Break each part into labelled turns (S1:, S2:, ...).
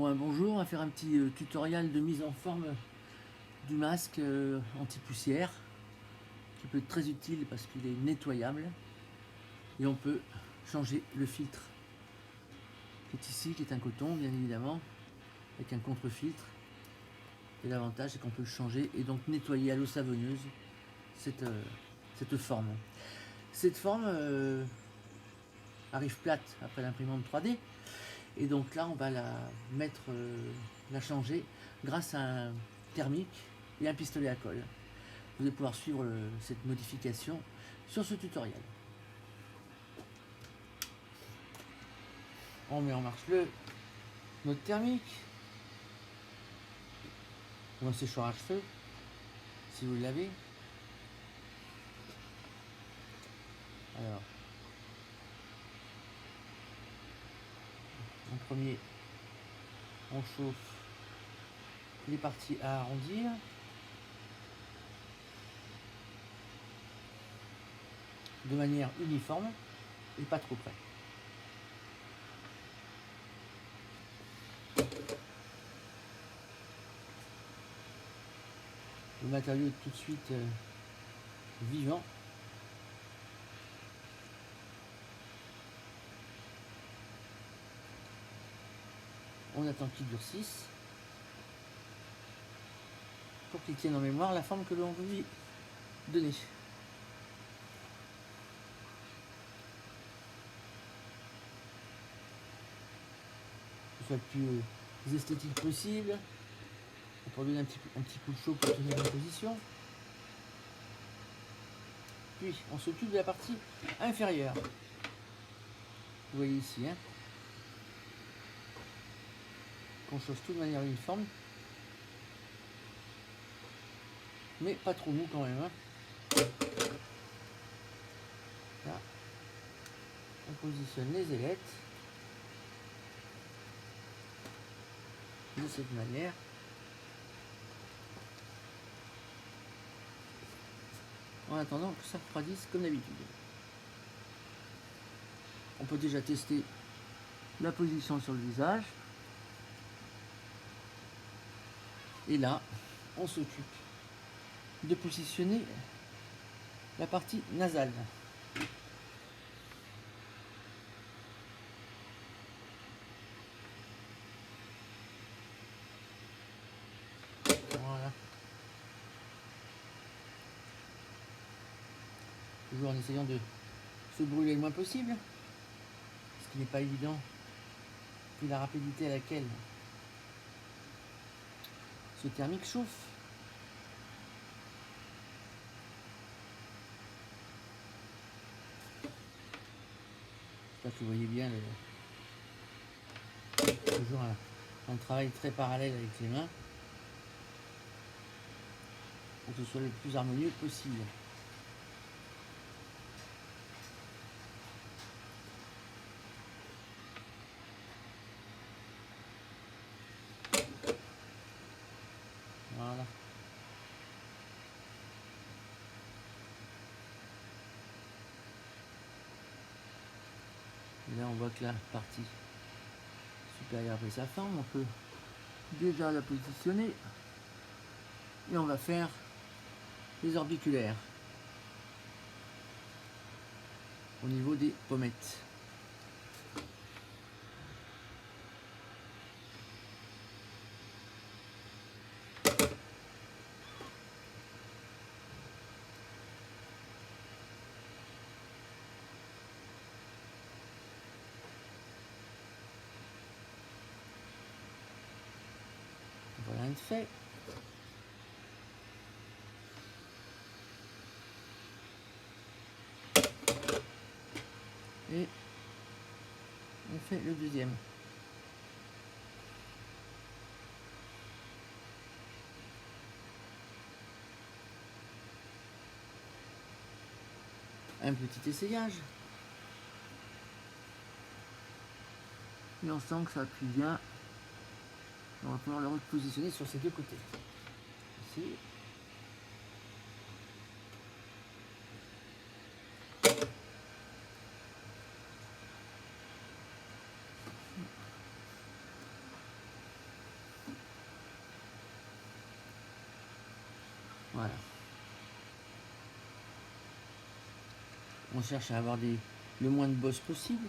S1: Bon, bonjour, on va faire un petit tutoriel de mise en forme du masque anti-poussière qui peut être très utile parce qu'il est nettoyable et on peut changer le filtre qui est ici, qui est un coton bien évidemment, avec un contre-filtre. Et l'avantage c'est qu'on peut le changer et donc nettoyer à l'eau savonneuse cette forme. Cette forme arrive plate après l'imprimante 3D. Et donc là, on va la changer grâce à un thermique et un pistolet à colle. Vous allez pouvoir suivre cette modification sur ce tutoriel. On met en marche notre thermique ou un séchoir à cheveux, si vous l'avez. Alors, en premier, on chauffe les parties à arrondir. De manière uniforme et pas trop près. Le matériau est tout de suite vivant. On attend qu'il durcisse pour qu'il tienne en mémoire la forme que l'on veut lui donner. Soit le plus esthétique possible. On peut donner un petit coup de chaud pour tenir la position. Puis on s'occupe de la partie inférieure. Vous voyez ici, hein, qu'on chauffe tout de manière uniforme, mais pas trop mou quand même. Hein. Là, on positionne les ailettes de cette manière. En attendant que ça refroidisse comme d'habitude. On peut déjà tester la position sur le visage. Et là, on s'occupe de positionner la partie nasale. Voilà. Toujours en essayant de se brûler le moins possible, ce qui n'est pas évident vu la rapidité à laquelle ce thermique chauffe. J'espère que vous voyez bien toujours un travail très parallèle avec les mains pour que ce soit le plus harmonieux possible. Voilà. Et là on voit que la partie supérieure a pris sa forme, on peut déjà la positionner et on va faire les orbiculaires au niveau des pommettes. Voilà un fait. Et on fait le deuxième. Un petit essayage. Et on sent que ça appuie bien. On va pouvoir le repositionner sur ces deux côtés. Ici. On cherche à avoir le moins de bosses possible.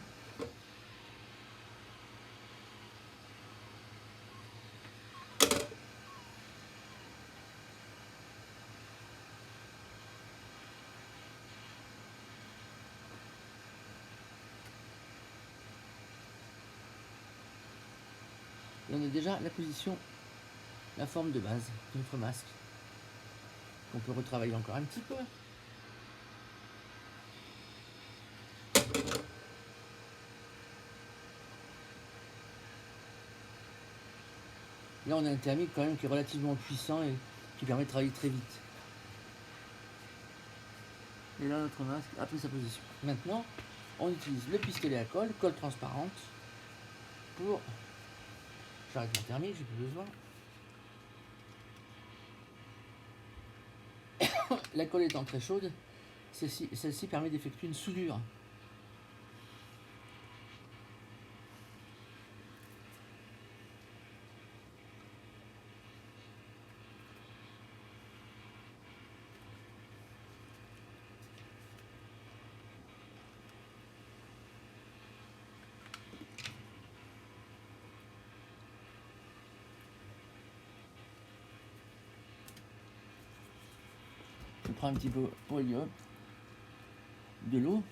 S1: Et on a déjà la position, la forme de base de notre masque, qu'on peut retravailler encore un petit peu. Là, on a un thermique quand même qui est relativement puissant et qui permet de travailler très vite. Et là, notre masque a pris sa position. Maintenant, on utilise le pistolet à colle transparente, pour... J'arrête mon thermique, j'ai plus besoin. La colle étant très chaude, celle-ci permet d'effectuer une soudure. Je prends un petit peu de l'eau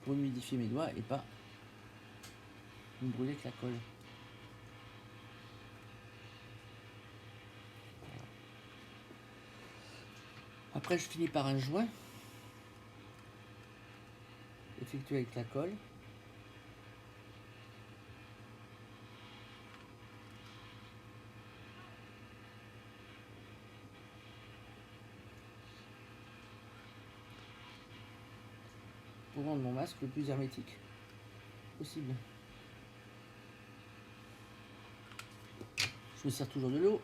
S1: pour humidifier mes doigts et pas me brûler avec la colle. Après, je finis par un joint effectué avec la colle. Pour rendre mon masque le plus hermétique possible. Je me sers toujours de l'eau.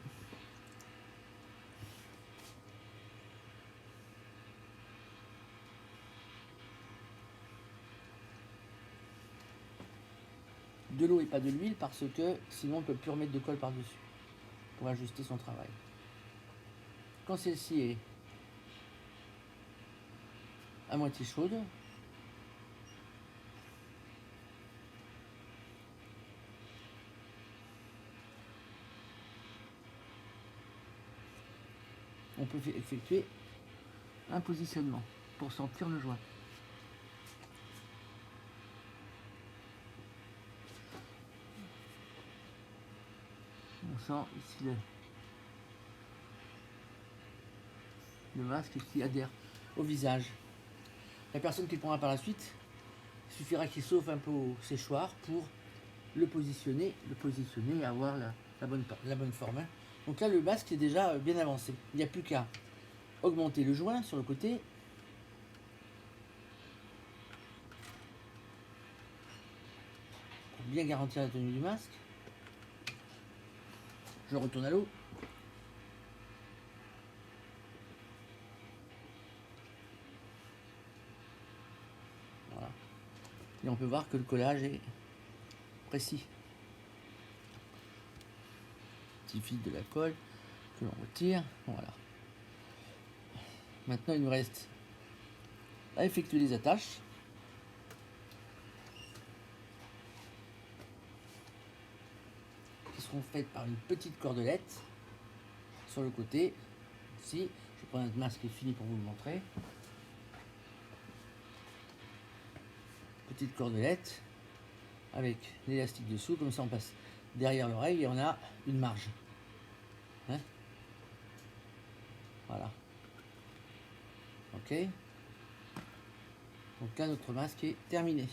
S1: De l'eau et pas de l'huile parce que sinon on ne peut plus remettre de colle par-dessus pour ajuster son travail. Quand celle-ci est à moitié chaude, on peut effectuer un positionnement pour sentir le joint. On sent ici le masque qui adhère au visage. La personne qui le prendra par la suite, il suffira qu'il sauve un peu au séchoir pour le positionner et avoir la bonne forme. Donc là, le masque est déjà bien avancé. Il n'y a plus qu'à augmenter le joint sur le côté. Pour bien garantir la tenue du masque. Je retourne à l'eau. Voilà. Et on peut voir que le collage est précis. Petit fil de la colle que l'on retire. Voilà. Maintenant, il nous reste à effectuer les attaches. Qui seront faites par une petite cordelette sur le côté. Ici, je prends un masque fini pour vous le montrer. Petite cordelette avec l'élastique dessous, comme ça on passe derrière l'oreille et on a une marge. Hein, voilà. Ok. Donc là, notre masque est terminé.